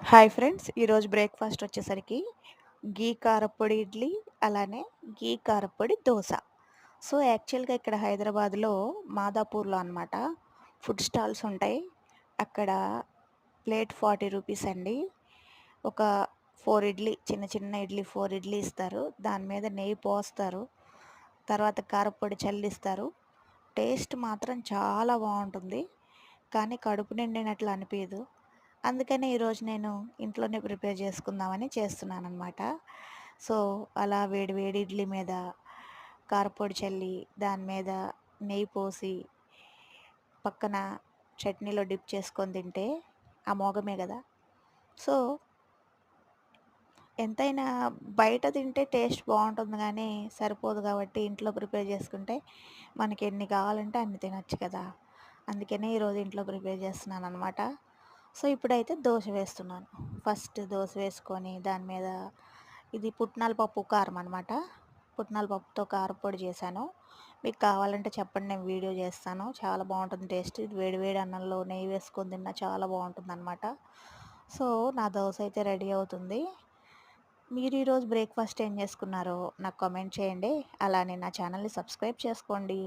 Hi friends, ఈరోజు breakfast వచ్చేసరికి గీ కారప్పొడి ఇడ్లీ, అలానే గీ కారప్పొడి దోస. సో, యాక్చువల్‌గా ఇక్కడ హైదరాబాద్‌లో మాదాపూర్‌లో అనమాట ఫుడ్ స్టాల్స్ ఉంటాయి. అక్కడ ప్లేట్ 40 రూపీస్ అండి. ఒక 4 ఇడ్లీ, చిన్న చిన్న ఇడ్లీ 4 ఇడ్లీ ఇస్తారు. దాని మీద నెయ్యి పోస్తారు. తర్వాత కారప్పొడి చల్లిస్తారు. టేస్ట్ మాత్రం చాలా బావుంటుంది. కానీ కడుపు నిండినట్లు అనిపియదు. అందుకనే ఈరోజు నేను ఇంట్లోనే ప్రిపేర్ చేసుకుందామని చేస్తున్నాననమాట. సో, అలా వేడి వేడి ఇడ్లీ మీద కారప్పొడి చల్లి, దాని మీద నెయ్యి పోసి, పక్కన చట్నీలో డిప్ చేసుకొని తింటే అమోఘమే గదా! సో, ఎంతైనా బయట తింటే టేస్ట్ బావుంటుంది గానీ, సరిపోదు గాబట్టి ఇంట్లో ప్రిపేర్ చేసుకుంటే మనకెన్ని కావాలంటే అన్ని తినొచ్చు కదా! అందుకనే ఈరోజు ఇంట్లో ప్రిపేర్ చేస్తున్నాననమాట. సో, ఇప్పుడైతే దోస వేస్తున్నాను. ఫస్ట్ దోస వేసుకొని దాని మీద ఇది పుట్నాల పప్పు కారం అనమాట. పుట్నాల పప్పుతో కారప్పొడి చేశాను. మీకు కావాలంటే చెప్పండి, నేను వీడియో చేస్తాను. చాలా బావుంటుంది టేస్ట్. ఇది వేడి వేడి అన్నంలో నెయ్యి వేసుకొని తిన్నా చాలా బావుంటుందనమాట. సో, నా దోస అయితే రెడీ అవుతుంది. మీరు ఈరోజు బ్రేక్‌ఫాస్ట్ ఏం చేసుకున్నారో నాకు కామెంట్ చేయండి. అలానే నా ఛానల్‌ని సబ్స్క్రైబ్ చేసుకోండి.